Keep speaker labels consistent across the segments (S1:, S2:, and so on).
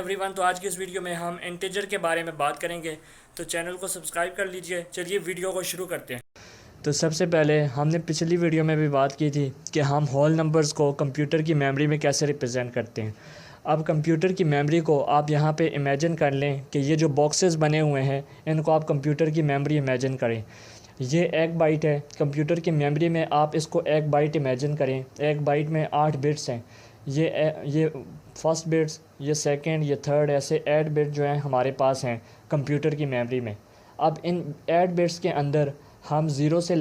S1: Everyone, तो आज की इस वीडियो में हम इंटीजर के बारे में बात करेंगे। तो चैनल को सब्सक्राइब कर लीजिए। चलिए वीडियो को शुरू करते हैं। तो सबसे पहले हमने पिछली वीडियो में भी बात की थी कि हम होल नंबर्स को कंप्यूटर की मेमोरी में कैसे रिप्रेजेंट करते हैं। अब कंप्यूटर की मेमोरी को आप यहाँ पे इमेजिन कर लें कि ये जो बॉक्सेस बने हुए हैं इनको आप कंप्यूटर की मेमोरी इमेजिन करें। ये एक बाइट है। कंप्यूटर की मेमोरी में आप इसको एक बाइट इमेजिन करें। एक बाइट में 8 बिट्स हैं। ये फर्स्ट बिट्स, ये सेकंड, ये थर्ड, ऐसे 8 बिट जो हैं हमारे पास हैं कंप्यूटर की मेमोरी में। अब इन 8 बिट्स के अंदर हम ज़ीरो से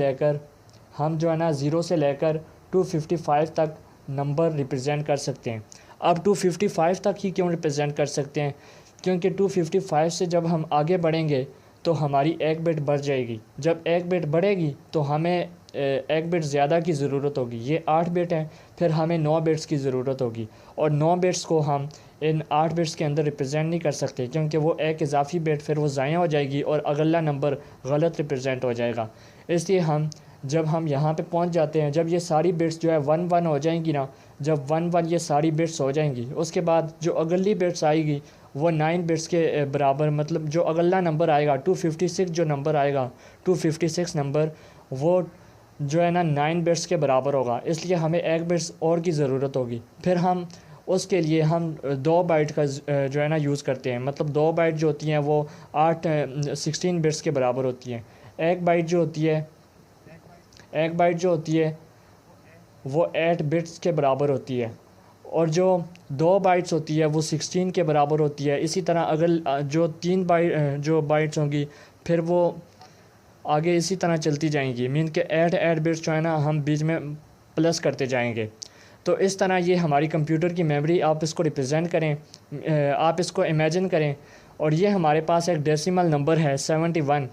S1: लेकर 255 तक नंबर रिप्रेजेंट कर सकते हैं। अब 255 तक ही क्यों रिप्रेजेंट कर सकते हैं? क्योंकि 255 से जब हम आगे बढ़ेंगे तो हमारी एक बिट बढ़ जाएगी। जब एक बिट बढ़ेगी तो हमें एक बिट ज़्यादा की ज़रूरत होगी। ये 8 बिट हैं, फिर हमें 9 बिट्स की ज़रूरत होगी और 9 बिट्स को हम इन 8 बिट्स के अंदर रिप्रेजेंट नहीं कर सकते क्योंकि वो एक इजाफी बिट फिर वो ज़ाया हो जाएगी और अगला नंबर गलत रिप्रेजेंट हो जाएगा। इसलिए जब हम यहाँ पे पहुँच जाते हैं, जब ये सारी बिट्स जो है 1 1 हो जाएंगी ना, जब 1 1 ये सारी बिट्स हो जाएंगी, उसके बाद जो अगली बिट्स आएगी वो 9 बिट्स के बराबर, मतलब जो अगला नंबर आएगा 256, जो नंबर आएगा 256 नंबर, वो जो है ना 9 बिट्स के बराबर होगा। इसलिए हमें एक बिट्स और की ज़रूरत होगी। फिर हम उसके लिए हम 2 बाइट का जो है ना यूज़ करते हैं। मतलब 2 बाइट जो होती हैं वो 16 बिट्स के बराबर होती हैं। एक बाइट जो होती है वो 8 बिट्स के बराबर होती है और जो 2 बाइट्स होती है वो 16 के बराबर होती है। इसी तरह अगर जो 3 बाइट्स होंगी फिर वो आगे इसी तरह चलती जाएंगी। मीन के 8 बिट्स जो है ना हम बीच में प्लस करते जाएंगे। तो इस तरह ये हमारी कंप्यूटर की मेमोरी, आप इसको रिप्रेजेंट करें, आप इसको इमेजिन करें। और ये हमारे पास एक डेसिमल नंबर है 71।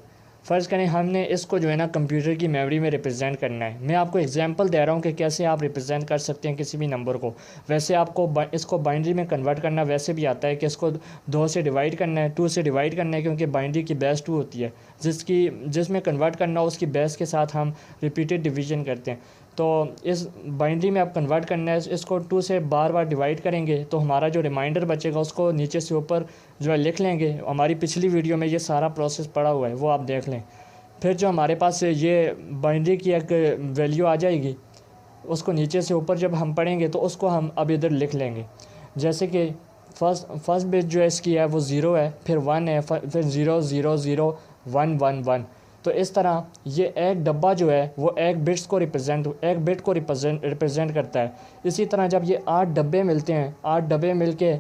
S1: फ़र्ज़ करें हमने इसको जो है ना कंप्यूटर की मेमोरी में रिप्रेजेंट करना है। मैं आपको एग्जांपल दे रहा हूँ कि कैसे आप रिप्रेजेंट कर सकते हैं किसी भी नंबर को। वैसे आपको इसको बाइनरी में कन्वर्ट करना वैसे भी आता है कि इसको 2 से डिवाइड करना है, 2 से डिवाइड करना है, क्योंकि बाइनरी की बेस 2 होती है। जिसमें कन्वर्ट करना हो उसकी बेस के साथ हम रिपीटेड डिवीजन करते हैं। तो इस बाइनरी में आप कन्वर्ट करना है, इसको 2 से बार बार डिवाइड करेंगे तो हमारा जो रिमाइंडर बचेगा उसको नीचे से ऊपर जो है लिख लेंगे। हमारी पिछली वीडियो में ये सारा प्रोसेस पड़ा हुआ है, वो आप देख लें। फिर जो हमारे पास ये बाइनरी की एक वैल्यू आ जाएगी, उसको नीचे से ऊपर जब हम पढ़ेंगे तो उसको हम अब इधर लिख लेंगे। जैसे कि फर्स्ट बिट जो है इसकी है वो 0 है, फिर 1 है, फिर 0 0 0 1 1 1। तो इस तरह ये एक डब्बा जो है वो एक बिट को रिप्रेजेंट करता है। इसी तरह जब ये 8 डब्बे मिलते हैं, 8 डब्बे मिलके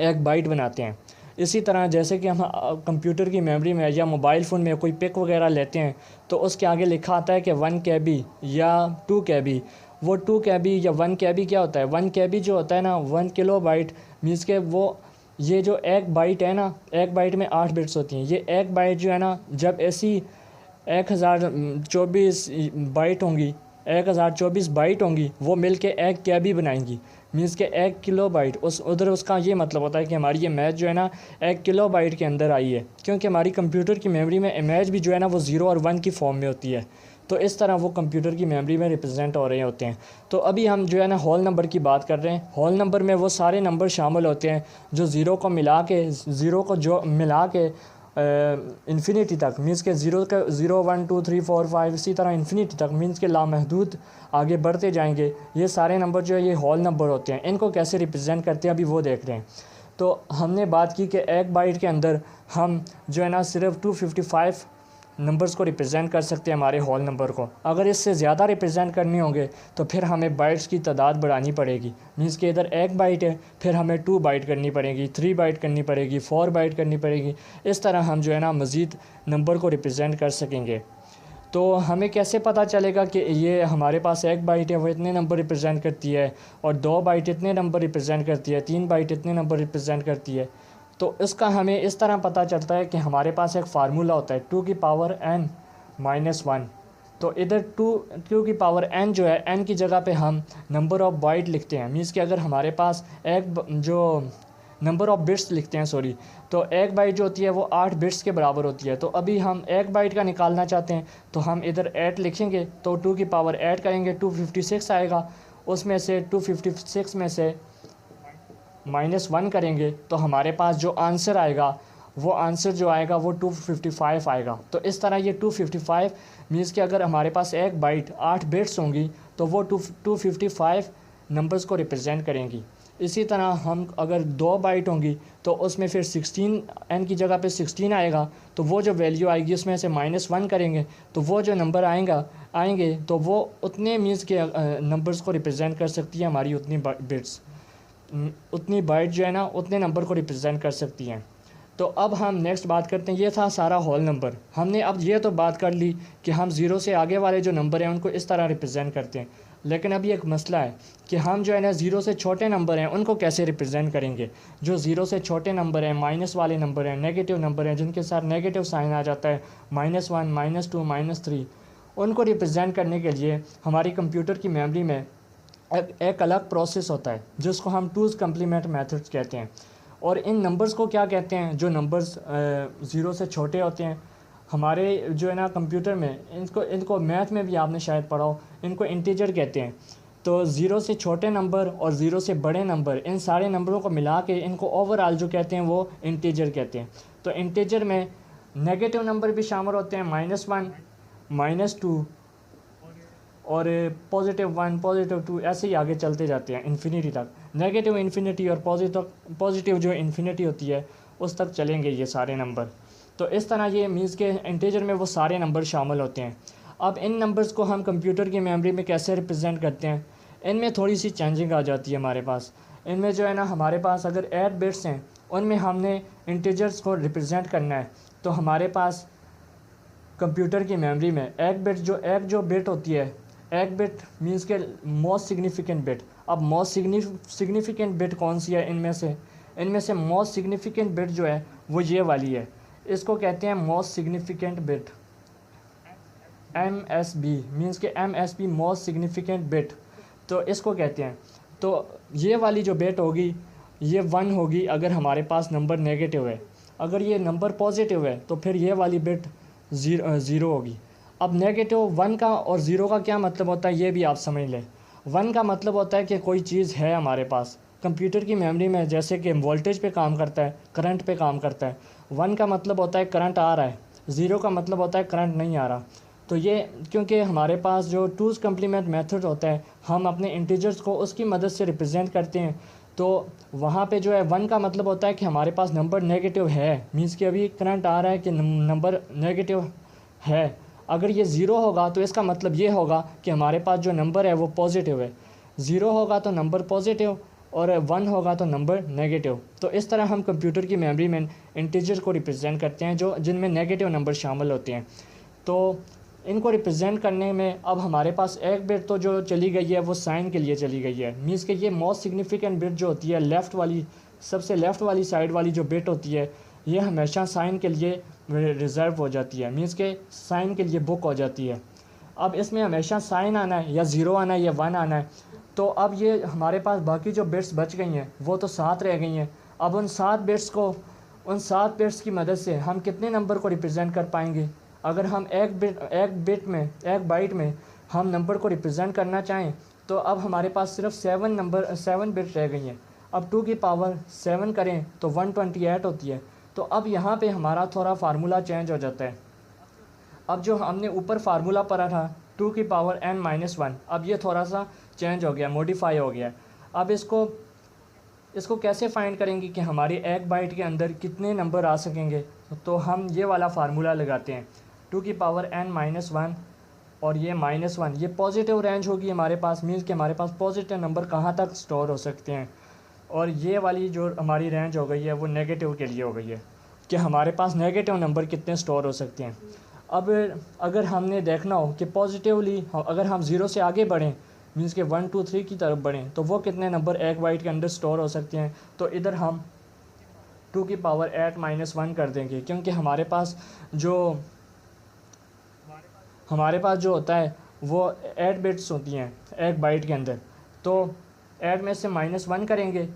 S1: एक बाइट बनाते हैं। इसी तरह जैसे कि हम कंप्यूटर की मेमोरी में या मोबाइल फ़ोन में कोई पिक वगैरह लेते हैं तो उसके आगे लिखा आता है कि 1 KB या 2 KB। वो 2 KB या 1 KB क्या होता है? 1 KB जो होता है ना 1 किलो बाइट, मीन्स के वो ये जो एक बाइट है ना, एक बाइट में 8 बिट्स होती हैं। ये एक बाइट जो है ना, जब ऐसी 1024 बाइट होंगी, 1024 बाइट होंगी, वो मिल के एक KB बनाएंगी। मीन्स के 1 किलो बाइट, उसका ये मतलब होता है कि हमारी ये इमेज जो है ना 1 किलो बाइट के अंदर आई है, क्योंकि हमारी कंप्यूटर की मेमोरी में इमेज भी जो है ना वो 0 और 1 की फॉर्म में होती है। तो इस तरह वो कंप्यूटर की मेमोरी में रिप्रेजेंट हो रहे होते हैं। तो अभी हम जो है ना होल नंबर की बात कर रहे हैं। होल नंबर में वो सारे नंबर शामिल होते हैं जो ज़ीरो को मिला के इन्फिनिटी तक, मीन्स के 0 1 2 3 4 5 इसी तरह इन्फिनिटी तक, मीन्स के लामहदूद आगे बढ़ते जाएंगे। ये सारे नंबर जो है ये होल नंबर होते हैं। इनको कैसे रिप्रेजेंट करते हैं अभी वो देख रहे हैं। तो हमने बात की कि एक बाइट के अंदर हम जो है ना सिर्फ 255 नंबर्स को रिप्रेजेंट कर सकते हैं हमारे होल नंबर को। अगर इससे ज़्यादा रिप्रेजेंट करने होंगे तो फिर हमें बाइट्स की तादाद बढ़ानी पड़ेगी। मीन्स कि इधर एक बाइट है, फिर हमें 2 बाइट करनी पड़ेगी, 3 बाइट करनी पड़ेगी, 4 बाइट करनी पड़ेगी। इस तरह हम जो है ना मज़ीद नंबर को रिप्रेजेंट कर सकेंगे। तो हमें कैसे पता चलेगा कि ये हमारे पास एक बाइट है वो इतने नंबर रिप्रेजेंट करती है, और 2 बाइट इतने नंबर रिप्रेजेंट करती है, 3 बाइट इतने नंबर रिप्रेजेंट करती है? तो इसका हमें इस तरह पता चलता है कि हमारे पास एक फार्मूला होता है 2 की पावर n माइनस 1। तो इधर 2 की पावर n जो है, n की जगह पे हम नंबर ऑफ़ बाइट लिखते हैं। मीन्स कि अगर हमारे पास जो नंबर ऑफ़ बिट्स लिखते हैं, सॉरी, तो एक बाइट जो होती है वो 8 बिट्स के बराबर होती है। तो अभी हम एक बाइट का निकालना चाहते हैं तो हम इधर 8 लिखेंगे, तो 2 की पावर 8 करेंगे, 256 आएगा। उसमें से 256 में से -1 करेंगे तो हमारे पास जो आंसर आएगा वो आंसर जो आएगा वो 255 आएगा। तो इस तरह ये 255 मीन्स कि अगर हमारे पास एक बाइट 8 बिट्स होंगी तो वो 255 नंबर्स को रिप्रेजेंट करेंगी। इसी तरह हम अगर 2 बाइट होंगी तो उसमें फिर 16 n की जगह पे 16 आएगा, तो वो जो वैल्यू आएगी उसमें से -1 करेंगे तो वो जो नंबर आएंगे तो वो उतने मीन्स के नंबर्स को रिप्रेजेंट कर सकती है हमारी उतनी बिट्स, उतनी बाइट जो है ना उतने नंबर को रिप्रेजेंट कर सकती हैं। तो अब हम नेक्स्ट बात करते हैं, ये था सारा होल नंबर। हमने अब ये तो बात कर ली कि हम ज़ीरो से आगे वाले जो नंबर हैं उनको इस तरह रिप्रेजेंट करते हैं, लेकिन अभी एक मसला है कि हम जो है ना ज़ीरो से छोटे नंबर हैं उनको कैसे रिप्रेजेंट करेंगे। जो ज़ीरो से छोटे नंबर हैं, माइनस वाले नंबर हैं, नेगेटिव नंबर हैं जिनके साथ नेगेटिव साइन आ जाता है, -1, -2, -3, उनको रिप्रेजेंट करने के लिए हमारी कंप्यूटर की मेमोरी में एक अलग प्रोसेस होता है जिसको हम टूज़ कम्प्लीमेंट मेथड्स कहते हैं। और इन नंबर्स को क्या कहते हैं, जो नंबर्स ज़ीरो से छोटे होते हैं हमारे जो है ना कंप्यूटर में, इनको मैथ में भी आपने शायद पढ़ा हो, इनको इंटीजर कहते हैं। तो ज़ीरो से छोटे नंबर और ज़ीरो से बड़े नंबर, इन सारे नंबरों को मिला के इनको ओवरऑल जो कहते हैं वो इंटीजर कहते हैं। तो इंटीजर में नेगेटिव नंबर भी शामिल होते हैं, -1, -2 और +1, +2, ऐसे ही आगे चलते जाते हैं इन्फिनिटी तक। नेगेटिव इन्फिनिटी और पॉजिटिव जो इन्फिनिटी होती है उस तक चलेंगे ये सारे नंबर। तो इस तरह ये मीन्स के इंटीजर में वो सारे नंबर शामिल होते हैं। अब इन नंबर्स को हम कंप्यूटर की मेमोरी में कैसे रिप्रेजेंट करते हैं, इनमें थोड़ी सी चेंजिंग आ जाती है हमारे पास। इनमें जो है ना हमारे पास अगर 8 बिट्स हैं उनमें हमने इंटीजर्स को रिप्रेजेंट करना है, तो हमारे पास कंप्यूटर की मेमोरी में एक जो बिट होती है, एक बिट मीन्स के मोस्ट सिग्निफिकेंट बिट। अब मोस्ट सिग्निफिकेंट बिट कौन सी है इनमें से मोस्ट सिग्निफिकेंट बिट जो है वो ये वाली है, इसको कहते हैं most significant bit, MSB means के MSB मोस्ट सिग्निफिकेंट बिट, तो इसको कहते हैं। तो ये वाली जो बिट होगी ये 1 होगी अगर हमारे पास नंबर नेगेटिव है, अगर ये नंबर पॉजिटिव है तो फिर ये वाली बिट ज़ीरो होगी। अब नेगेटिव 1 का और ज़ीरो का क्या मतलब होता है ये भी आप समझ लें। 1 का मतलब होता है कि कोई चीज़ है हमारे पास कंप्यूटर की मेमोरी में, जैसे कि वोल्टेज पे काम करता है, करंट पे काम करता है। 1 का मतलब होता है करंट आ रहा है, 0 का मतलब होता है करंट नहीं आ रहा। तो ये क्योंकि हमारे पास जो टूज़ कम्प्लीमेंट मेथड होता है हम अपने इंटीजर्स को उसकी मदद से रिप्रेजेंट करते हैं, तो वहाँ पे जो है 1 का मतलब होता है कि हमारे पास नंबर नेगेटिव है, मीन्स कि अभी करंट आ रहा है कि नंबर नेगेटिव है। अगर ये ज़ीरो होगा तो इसका मतलब ये होगा कि हमारे पास जो नंबर है वो पॉजिटिव है, 0 होगा तो नंबर पॉजिटिव और 1 होगा तो नंबर नेगेटिव। तो इस तरह हम कंप्यूटर की मेमोरी में इंटीजर को रिप्रेजेंट करते हैं जो जिनमें नेगेटिव नंबर शामिल होते हैं। तो इनको रिप्रेजेंट करने में अब हमारे पास एक बिट तो जो चली गई है वो साइन के लिए चली गई है, मीन्स कि ये मोस्ट सिग्निफिकेंट बिट जो होती है लेफ़्ट वाली, सबसे लेफ़्ट वाली साइड वाली जो बिट होती है ये हमेशा साइन के लिए रिज़र्व हो जाती है, मीन्स के साइन के लिए बुक हो जाती है। अब इसमें हमेशा साइन आना है या 0 आना है या 1 आना है। तो अब ये हमारे पास बाकी जो बिट्स बच गई हैं वो तो 7 रह गई हैं। अब उन 7 बिट्स की मदद से हम कितने नंबर को रिप्रेजेंट कर पाएंगे। अगर हम एक बाइट में हम नंबर को रिप्रेजेंट करना चाहें तो अब हमारे पास सिर्फ 7 बिट्स रह गई हैं। अब 2 की पावर 7 करें तो 128 होती है। तो अब यहाँ पे हमारा थोड़ा फार्मूला चेंज हो जाता है। अब जो हमने ऊपर फार्मूला पढ़ा था 2 की पावर n-1, अब ये थोड़ा सा चेंज हो गया, मॉडिफाई हो गया। अब इसको कैसे फाइंड करेंगे कि हमारी एक बाइट के अंदर कितने नंबर आ सकेंगे, तो हम ये वाला फार्मूला लगाते हैं 2 की पावर n-1 और ये -1, ये पॉजिटिव रेंज होगी हमारे पास, मीन्स कि हमारे पास पॉजिटिव नंबर कहाँ तक स्टोर हो सकते हैं। और ये वाली जो हमारी रेंज हो गई है वो नेगेटिव के लिए हो गई है कि हमारे पास नेगेटिव नंबर कितने स्टोर हो सकते हैं। अब अगर हमने देखना हो कि पॉजिटिवली अगर हम 0 से आगे बढ़ें, मीन्स के 1 2 3 की तरफ बढ़ें, तो वो कितने नंबर एक बाइट के अंदर स्टोर हो सकते हैं। तो इधर हम 2 की पावर 8-1 कर देंगे, क्योंकि हमारे पास जो होता है वो 8 बिट्स होती हैं एक बाइट के अंदर। तो 8 में से -1 करेंगे,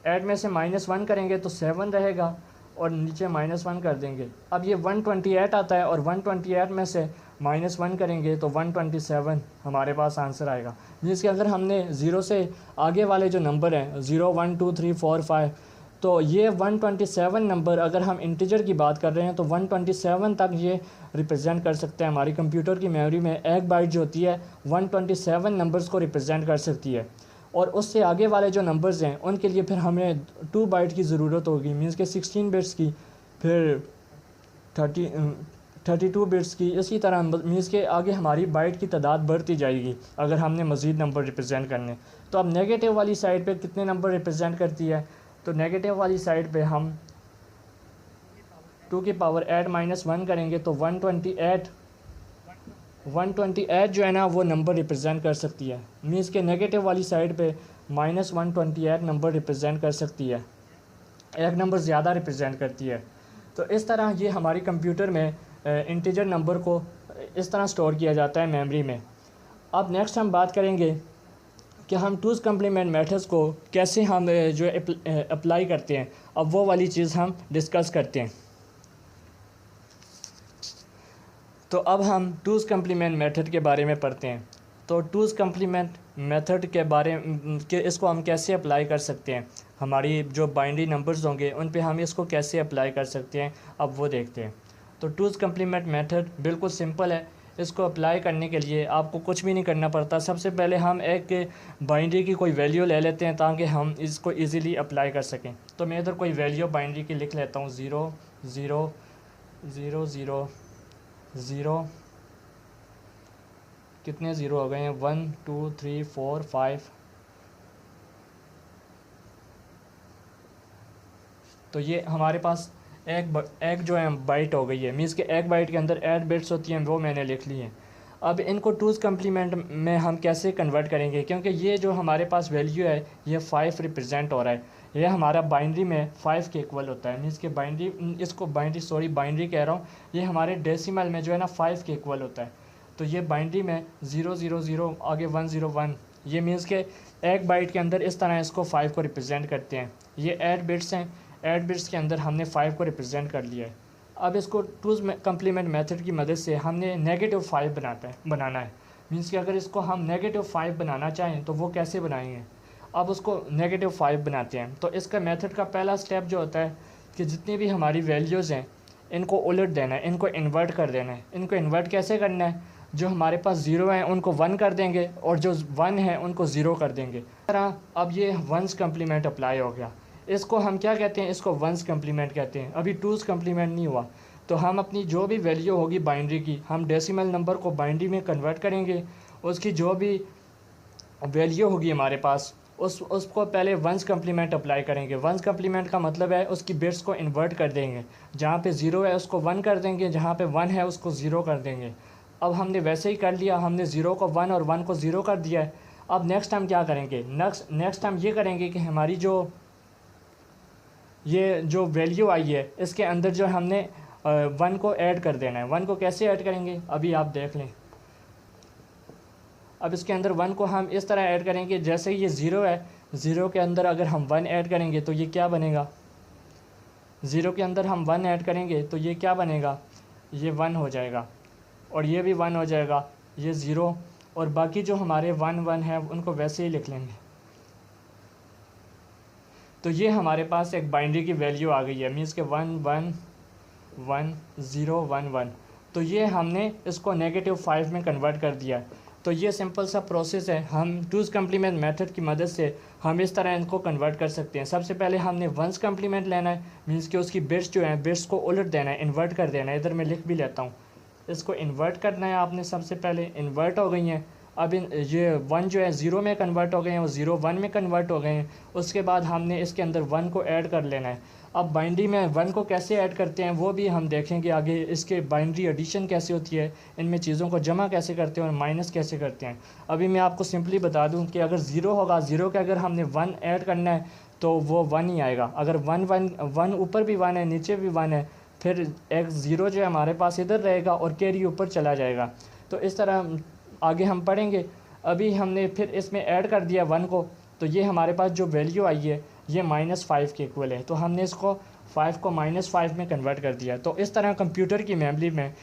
S1: 8 में से -1 करेंगे तो 7 रहेगा। और नीचे -1 कर देंगे। अब ये 128 आता है और 128 में से -1 करेंगे तो 127 हमारे पास आंसर आएगा। जिसके अगर हमने 0 से आगे वाले जो नंबर हैं 0 1 2 3 4 5, तो ये 127 नंबर अगर हम इंटीजर की बात कर रहे हैं तो 127 तक ये रिप्रेजेंट कर सकते हैं। हमारी कंप्यूटर की मेमोरी में एक बाइट जो होती है 127 नंबर्स को रिप्रेजेंट कर सकती है। और उससे आगे वाले जो नंबर्स हैं उनके लिए फिर हमें 2 बाइट की ज़रूरत होगी, मीन्स के 16 बिट्स की, फिर 32 बिट्स की। इसी तरह मीन्स के आगे हमारी बाइट की तादाद बढ़ती जाएगी अगर हमने मज़ीद नंबर रिप्रेजेंट करने। तो अब नेगेटिव वाली साइड पे कितने नंबर रिप्रेजेंट करती है, तो नेगेटिव वाली साइड पे हम 2 की पावर 8 -1 करेंगे तो 128 जो है ना वो नंबर रिप्रेजेंट कर सकती है। मीन्स के नेगेटिव वाली साइड पे -128 नंबर रिप्रेजेंट कर सकती है, एक नंबर ज़्यादा रिप्रेजेंट करती है। तो इस तरह ये हमारी कंप्यूटर में इंटीजर नंबर को इस तरह स्टोर किया जाता है मेमोरी में। अब नेक्स्ट हम बात करेंगे कि हम टूज़ कम्प्लीमेंट मेथड्स को कैसे हम जो अप्लाई करते हैं। अब वो वाली चीज़ हम डिस्कस करते हैं। तो अब हम टूज़ कम्प्लीमेंट मेथड के बारे में पढ़ते हैं। तो टूज़ कम्प्लीमेंट मेथड के बारे के इसको हम कैसे अप्लाई कर सकते हैं, हमारी जो बाइनरी नंबर्स होंगे उन पे हम इसको कैसे अप्लाई कर सकते हैं, अब वो देखते हैं। तो टूज़ कम्प्लीमेंट मेथड बिल्कुल सिंपल है। इसको अप्लाई करने के लिए आपको कुछ भी नहीं करना पड़ता। सबसे पहले हम एक बाइनरी की कोई वैल्यू ले लेते हैं ताकि हम इसको इजीली अप्लाई कर सकें। तो मैं इधर कोई वैल्यू बाइनरी की लिख लेता हूँ 0 0 0 0 0, कितने ज़ीरो हो गए हैं 1 2 3 4 5। तो ये हमारे पास एक जो है बाइट हो गई है। मीन्स के एक बाइट के अंदर 8 बिट्स होती हैं, वो मैंने लिख ली हैं। अब इनको टूज़ कम्प्लीमेंट में हम कैसे कन्वर्ट करेंगे, क्योंकि ये जो हमारे पास वैल्यू है ये 5 रिप्रेजेंट हो रहा है। ये हमारा बाइनरी में 5 के इक्वल होता है। मीन्स के बाइनरी कह रहा हूँ, ये हमारे डेसिमल में जो है ना 5 के इक्वल होता है। तो ये बाइनरी में 0 0 0 आगे 1 0 1, ये मीन्स के एक बाइट के अंदर इस तरह इसको 5 को रिप्रेजेंट करते हैं। ये 8 बिट्स हैं, 8 बिट्स के अंदर हमने 5 को रिप्रेजेंट कर लिया है। अब इसको टूज़ कम्प्लीमेंट मेथड की मदद से हमने -5 बनाना है। मीन्स कि अगर इसको हम -5 बनाना चाहें तो वो कैसे बनाएंगे। अब उसको -5 बनाते हैं। तो इसका मेथड का पहला स्टेप जो होता है कि जितनी भी हमारी वैल्यूज़ हैं इनको उलट देना है, इनको इन्वर्ट कर देना है। इनको इन्वर्ट कैसे करना है, जो हमारे पास 0 हैं उनको 1 कर देंगे और जो 1 है उनको 0 कर देंगे। इस तरह अब ये वंस कम्प्लीमेंट अप्लाई हो गया। इसको हम क्या कहते हैं, इसको वंस कम्प्लीमेंट कहते हैं। अभी टूज़ कम्प्लीमेंट नहीं हुआ। तो हम अपनी जो भी वैल्यू होगी बाइनरी की, हम डेसिमल नंबर को बाइनरी में कन्वर्ट करेंगे। उसकी जो भी वैल्यू होगी हमारे पास उसको पहले वंस कम्प्लीमेंट अप्लाई करेंगे। वंस कम्प्लीमेंट का मतलब है उसकी बिट्स को इन्वर्ट कर देंगे। जहाँ पे 0 है उसको 1 कर देंगे, जहाँ पे 1 है उसको 0 कर देंगे। अब हमने वैसे ही कर लिया, हमने 0 को 1 और 1 को 0 कर दिया है। अब नेक्स्ट हम क्या करेंगे, नेक्स्ट हम ये करेंगे कि हमारी ये जो वैल्यू आई है इसके अंदर जो हमने 1 को ऐड कर देना है। 1 को कैसे ऐड करेंगे अभी आप देख लें। अब इसके अंदर 1 को हम इस तरह ऐड करेंगे, जैसे ये 0 है, 0 के अंदर अगर हम 1 ऐड करेंगे तो ये क्या बनेगा, 0 के अंदर हम 1 ऐड करेंगे तो ये क्या बनेगा, ये 1 हो जाएगा और ये भी 1 हो जाएगा, ये 0 और बाकी जो हमारे 1 1 है उनको वैसे ही लिख लेंगे। तो ये हमारे पास एक बाइनरी की वैल्यू आ गई है। मीन्स के 1 1 1 0 1 1। तो ये हमने इसको -5 में कन्वर्ट कर दिया है। तो ये सिंपल सा प्रोसेस है। हम टूज़ कम्प्लीमेंट मेथड की मदद से हम इस तरह इनको कन्वर्ट कर सकते हैं। सबसे पहले हमने वंस कम्प्लीमेंट लेना है, मीन्स कि उसकी बिट्स जो हैं बिट्स को उलट देना है, इन्वर्ट कर देना है। इधर मैं लिख भी लेता हूँ, इसको इन्वर्ट करना है आपने। सबसे पहले इन्वर्ट हो गई हैं। अब ये 1 जो है 0 में कन्वर्ट हो गए हैं, वो 0 1 में कन्वर्ट हो गए हैं। उसके बाद हमने इसके अंदर 1 को ऐड कर लेना है। अब बाइनरी में 1 को कैसे ऐड करते हैं वो भी हम देखेंगे आगे। इसके बाइनरी एडिशन कैसे होती है, इनमें चीज़ों को जमा कैसे करते हैं और माइनस कैसे करते हैं। अभी मैं आपको सिंपली बता दूं कि अगर 0 होगा, 0 के अगर हमने 1 ऐड करना है तो वो 1 ही आएगा। अगर 1 ऊपर भी 1 है नीचे भी 1 है, फिर एक 0 जो है हमारे पास इधर रहेगा और कैरी ऊपर चला जाएगा। तो इस तरह आगे हम पढ़ेंगे। अभी हमने फिर इसमें ऐड कर दिया 1 को, तो ये हमारे पास जो वैल्यू आई है ये -5 के इक्वल है। तो हमने इसको 5 को -5 में कन्वर्ट कर दिया। तो इस तरह कंप्यूटर की मेमोरी में,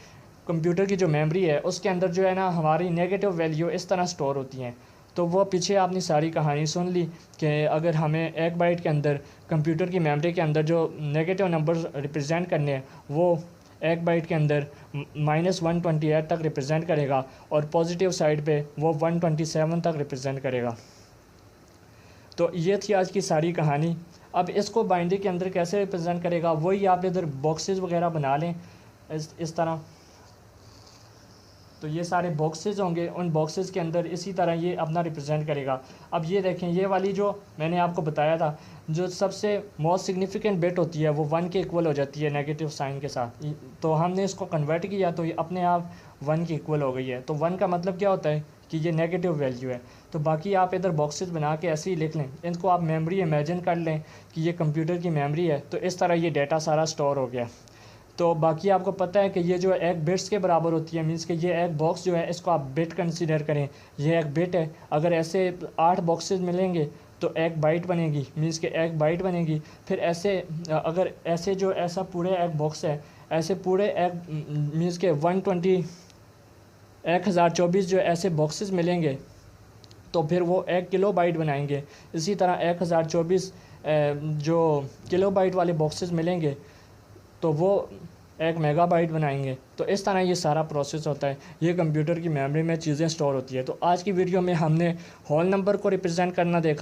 S1: कंप्यूटर की जो मेमोरी है उसके अंदर जो है ना हमारी नेगेटिव वैल्यू इस तरह स्टोर होती हैं। तो वो पीछे आपने सारी कहानी सुन ली कि अगर हमें 1 बाइट के अंदर कंप्यूटर की मेमोरी के अंदर जो नेगेटिव नंबर रिप्रेजेंट करने हैं वो 1 बाइट के अंदर -128 तक रिप्रेजेंट करेगा और पॉजिटिव साइड पे वो 127 तक रिप्रेजेंट करेगा। तो ये थी आज की सारी कहानी। अब इसको बाइनरी के अंदर कैसे रिप्रेजेंट करेगा, वही आप इधर बॉक्सेस वगैरह बना लें इस तरह। तो ये सारे बॉक्सेस होंगे, उन बॉक्सेस के अंदर इसी तरह ये अपना रिप्रेजेंट करेगा। अब ये देखें, ये वाली जो मैंने आपको बताया था, जो सबसे मोस्ट सिग्निफिकेंट बिट होती है वो 1 के इक्वल हो जाती है नेगेटिव साइन के साथ। तो हमने इसको कन्वर्ट किया तो ये अपने आप 1 के इक्वल हो गई है। तो 1 का मतलब क्या होता है कि ये नेगेटिव वैल्यू है। तो बाकी आप इधर बॉक्सेस बना के ऐसे ही लिख लें, इनको आप मेमोरी इमेजिन कर लें कि ये कंप्यूटर की मेमोरी है। तो इस तरह ये डाटा सारा स्टोर हो गया। तो बाकी आपको पता है कि ये जो एक बिट्स के बराबर होती है, मींस कि ये एक बॉक्स जो है इसको आप बिट कंसीडर करें, ये एक बिट है। अगर ऐसे 8 बॉक्सेस मिलेंगे तो 1 बाइट बनेगी, मींस कि 1 बाइट बनेगी। फिर ऐसे अगर ऐसे जो ऐसा पूरे एक बॉक्स है, ऐसे पूरे एक मींस के 1024 जो ऐसे बॉक्सेस मिलेंगे तो फिर वो 1 किलोबाइट बनाएंगे। इसी तरह 1024 जो किलोबाइट वाले बॉक्सेस मिलेंगे तो वो 1 मेगाबाइट बनाएंगे। तो इस तरह ये सारा प्रोसेस होता है, ये कंप्यूटर की मेमोरी में चीज़ें स्टोर होती है। तो आज की वीडियो में हमने होल नंबर को रिप्रेजेंट करना देखा।